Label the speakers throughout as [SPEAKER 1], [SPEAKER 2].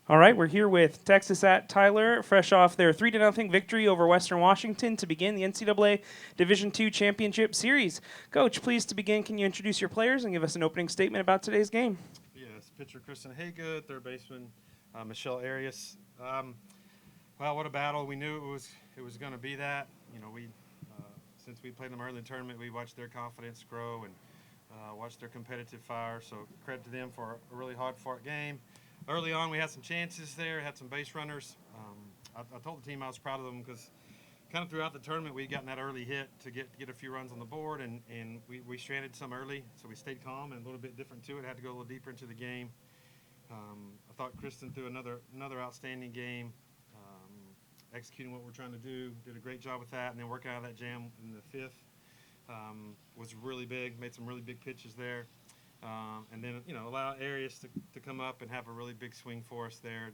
[SPEAKER 1] All right, we're here with Texas at Tyler, fresh off their 3-0 victory over Western Washington to begin the NCAA Division II Championship Series. Coach, please to begin, can you introduce your players and give us an opening statement about today's game?
[SPEAKER 2] Yes, pitcher Christin Haygood, third baseman Michelle Arias. Well, what a battle! We knew it was going to be that. You know, since we played them early in the tournament, we watched their confidence grow and watched their competitive fire. So credit to them for a really hard-fought game. Early on, we had some chances there, had some base runners. I told the team I was proud of them because kind of throughout the tournament we'd gotten that early hit to get a few runs on the board, and we stranded some early, so we stayed calm and a little bit different to it. Had to go a little deeper into the game. I thought Christin threw another outstanding game, executing what we're trying to do. Did a great job with that, and then working out of that jam in the fifth was really big. Made some really big pitches there. And then, allow Arias to come up and have a really big swing for us there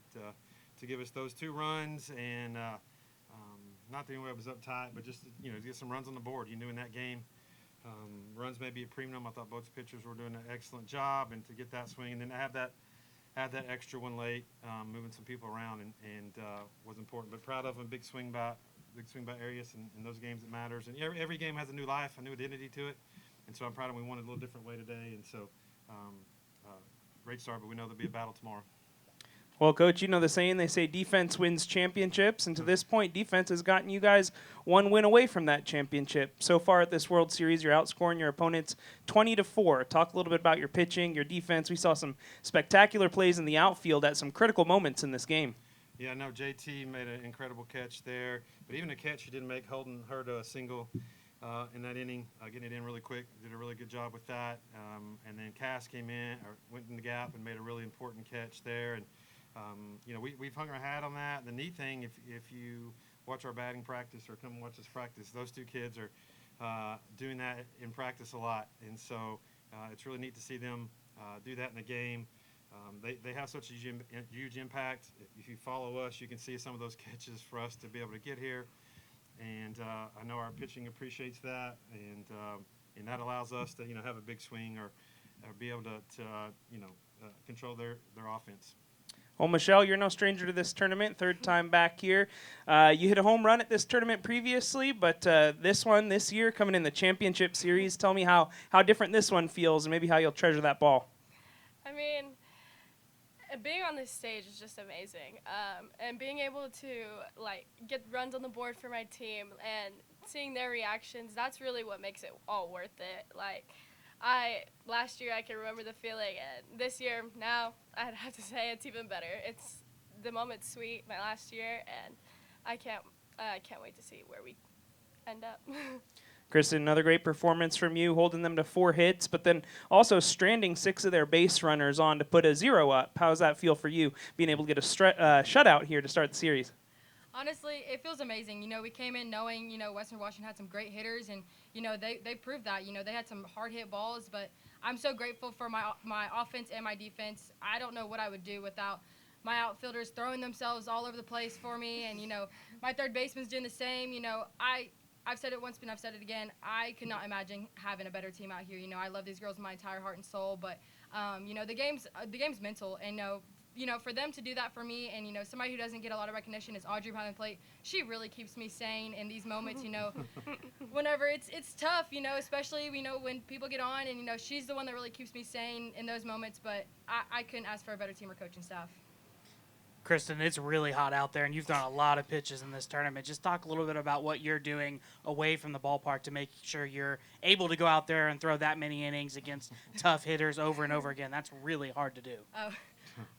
[SPEAKER 2] to give us those 2 runs. And not that anyway it was up tight, but just, to get some runs on the board. You knew in that game, runs may be a premium. I thought both pitchers were doing an excellent job. And to get that swing and then to have that extra one late, moving some people around and was important. But proud of him, big swing by Arias in those games it matters. And every game has a new life, a new identity to it. And so I'm proud of him. We won it a little different way today. And so great start, but we know there'll be a battle tomorrow.
[SPEAKER 1] Well, Coach, you know the saying, they say defense wins championships, and to this point, defense has gotten you guys 1 win away from that championship. So far at this World Series, you're outscoring your opponents 20-4. Talk a little bit about your pitching, your defense. We saw some spectacular plays in the outfield at some critical moments in this game.
[SPEAKER 2] Yeah, no, JT made an incredible catch there, but even a catch he didn't make, holding her to a single in that inning, getting it in really quick. Did a really good job with that. And then Cass came in, or went in the gap and made a really important catch there. And we've hung our hat on that. The neat thing, if you watch our batting practice or come watch us practice, those 2 kids are doing that in practice a lot. And so it's really neat to see them do that in the game. They have such a huge impact. If you follow us, you can see some of those catches for us to be able to get here. And I know our pitching appreciates that, and that allows us to have a big swing or be able to control their offense.
[SPEAKER 1] Well, Michelle, you're no stranger to this tournament, 3rd time back here. You hit a home run at this tournament previously, but this year, coming in the championship series, tell me how different this one feels and maybe how you'll treasure that ball.
[SPEAKER 3] I mean, being on this stage is just amazing, and being able to get runs on the board for my team and seeing their reactions, that's really what makes it all worth it. Last year I can remember the feeling, and this year now I'd have to say it's even better. It's the moment's sweet, my last year, and I can't wait to see where we end up.
[SPEAKER 1] Christin, another great performance from you, holding them to 4 hits, but then also stranding 6 of their base runners on to put a 0 up. How does that feel for you, being able to get a shutout here to start the series?
[SPEAKER 4] Honestly, it feels amazing. We came in knowing, Western Washington had some great hitters, and, they proved that. They had some hard-hit balls, but I'm so grateful for my offense and my defense. I don't know what I would do without my outfielders throwing themselves all over the place for me, and, my third baseman's doing the same. I've said it once, but I've said it again. I could not imagine having a better team out here. I love these girls with my entire heart and soul, but, the game's mental, and, for them to do that for me, and, somebody who doesn't get a lot of recognition is Audrey behind the plate. She really keeps me sane in these moments, whenever it's tough, especially, when people get on, and, she's the one that really keeps me sane in those moments, but I couldn't ask for a better team or coaching staff.
[SPEAKER 5] Christin, it's really hot out there, and you've done a lot of pitches in this tournament. Just talk a little bit about what you're doing away from the ballpark to make sure you're able to go out there and throw that many innings against tough hitters over and over again. That's really hard to do.
[SPEAKER 4] Oh,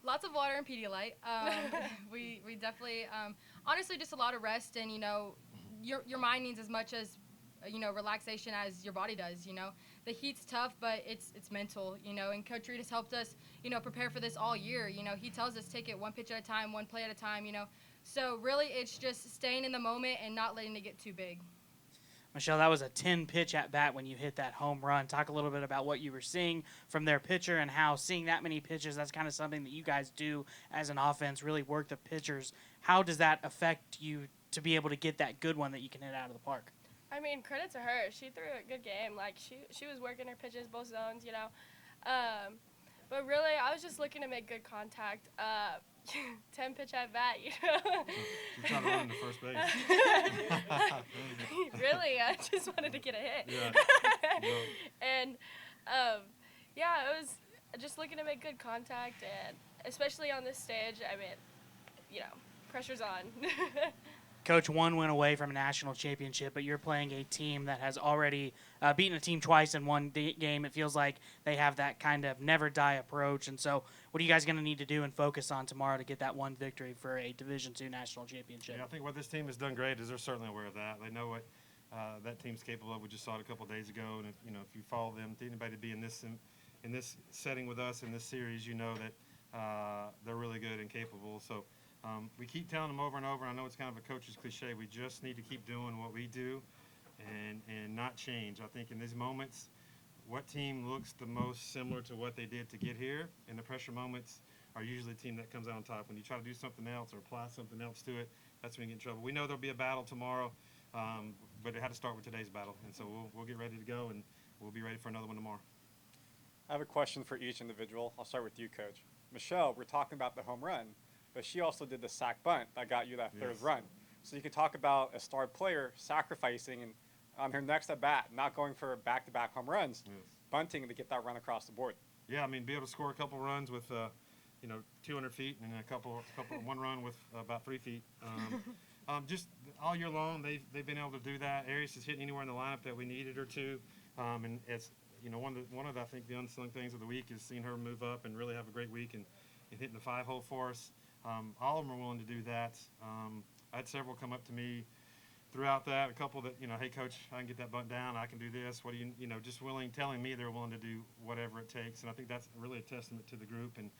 [SPEAKER 4] lots of water and Pedialyte. We definitely, honestly, just a lot of rest, and, your mind needs as much as, relaxation as your body does, The heat's tough, but it's mental, and Coach Reed has helped us, prepare for this all year. He tells us take it 1 pitch at a time, 1 play at a time, So really it's just staying in the moment and not letting it get too big.
[SPEAKER 5] Michelle, that was a 10-pitch at-bat when you hit that home run. Talk a little bit about what you were seeing from their pitcher and how seeing that many pitches, that's kind of something that you guys do as an offense, really work the pitchers. How does that affect you to be able to get that good one that you can hit out of the park?
[SPEAKER 3] I mean, credit to her. She threw a good game. She was working her pitches, both zones, But really, I was just looking to make good contact. 10 pitch at bat, you know.
[SPEAKER 2] You're trying to run to first base.
[SPEAKER 3] Really, I just wanted to get a hit.
[SPEAKER 2] Yeah.
[SPEAKER 3] And yeah, it was just looking to make good contact, and especially on this stage, I mean, you know, pressure's on.
[SPEAKER 5] Coach, one win away from a national championship, but you're playing a team that has already beaten a team twice in one game. It feels like they have that kind of never die approach. And so what are you guys going to need to do and focus on tomorrow to get that one victory for a Division II national championship?
[SPEAKER 2] Yeah, I think what this team has done great is they're certainly aware of that. They know what that team's capable of. We just saw it a couple of days ago. And, if you follow them, anybody to be in this setting with us in this series, you know that they're really good and capable. So we keep telling them over and over, and I know it's kind of a coach's cliche, we just need to keep doing what we do and not change. I think in these moments, what team looks the most similar to what they did to get here, and the pressure moments are usually the team that comes out on top. When you try to do something else or apply something else to it, that's when you get in trouble. We know there'll be a battle tomorrow, but it had to start with today's battle, and so we'll get ready to go, and we'll be ready for another one tomorrow.
[SPEAKER 6] I have a question for each individual. I'll start with you, Coach. Michelle, we're talking about the home run, but she also did the sack bunt that got you that third
[SPEAKER 2] Yes.
[SPEAKER 6] run. So you can talk about a star player sacrificing and on her next at bat, not going for back-to-back home runs,
[SPEAKER 2] Yes.
[SPEAKER 6] bunting to get that run across the board.
[SPEAKER 2] Yeah, I mean, be able to score a couple runs with, 200 feet and a one run with about 3 feet. Just all year long, they've been able to do that. Arias is hitting anywhere in the lineup that we needed her to, and it's one of the, I think the unsung things of the week is seeing her move up and really have a great week and hitting the 5-hole for us. All of them are willing to do that. I had several come up to me throughout that, a couple that, hey, Coach, I can get that bunt down, I can do this. What do you, just telling me they're willing to do whatever it takes. And I think that's really a testament to the group. And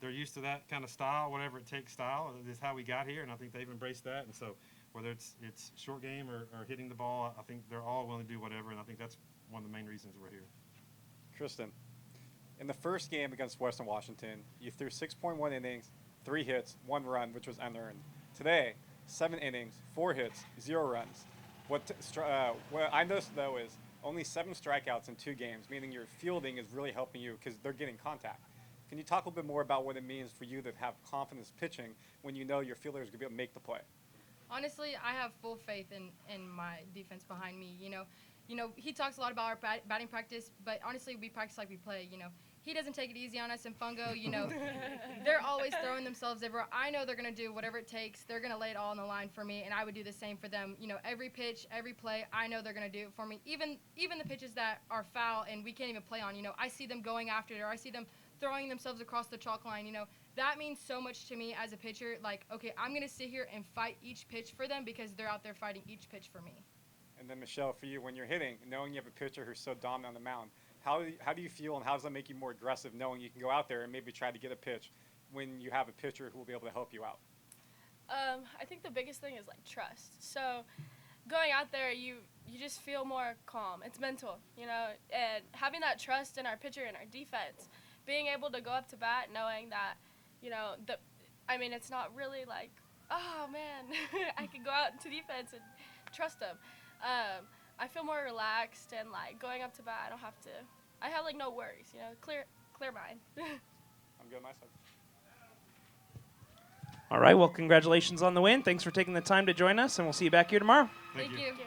[SPEAKER 2] they're used to that kind of style, whatever it takes style. Is how we got here, and I think they've embraced that. And so whether it's short game or hitting the ball, I think they're all willing to do whatever, and I think that's one of the main reasons we're here.
[SPEAKER 6] Christin, in the first game against Western Washington, you threw 6.1 innings, 3 hits, 1 run, which was unearned. Today, 7 innings, 4 hits, 0 runs. What I noticed, though, is only 7 strikeouts in 2 games, meaning your fielding is really helping you because they're getting contact. Can you talk a little bit more about what it means for you to have confidence pitching when you know your fielder is going to be able to make the play?
[SPEAKER 4] Honestly, I have full faith in my defense behind me. He talks a lot about our batting practice, but honestly, we practice like we play. He doesn't take it easy on us in Fungo. They're always throwing themselves everywhere. I know they're going to do whatever it takes. They're going to lay it all on the line for me, and I would do the same for them. Every pitch, every play, I know they're going to do it for me. Even the pitches that are foul and we can't even play on, I see them going after it, or I see them throwing themselves across the chalk line. That means so much to me as a pitcher. Like, okay, I'm going to sit here and fight each pitch for them because they're out there fighting each pitch for me.
[SPEAKER 6] And then, Michelle, for you, when you're hitting, knowing you have a pitcher who's so dominant on the mound, how do you feel, and how does that make you more aggressive, knowing you can go out there and maybe try to get a pitch when you have a pitcher who will be able to help you out?
[SPEAKER 3] I think the biggest thing is, trust. So going out there, you just feel more calm. It's mental, and having that trust in our pitcher and our defense, being able to go up to bat knowing that, it's not really like, oh, man, I can go out to defense and trust them. I feel more relaxed, and going up to bat, I have no worries, clear mind.
[SPEAKER 6] I'm good on my side.
[SPEAKER 1] All right, well, congratulations on the win. Thanks for taking the time to join us, and we'll see you back here tomorrow.
[SPEAKER 2] Thank you.
[SPEAKER 3] Thank you.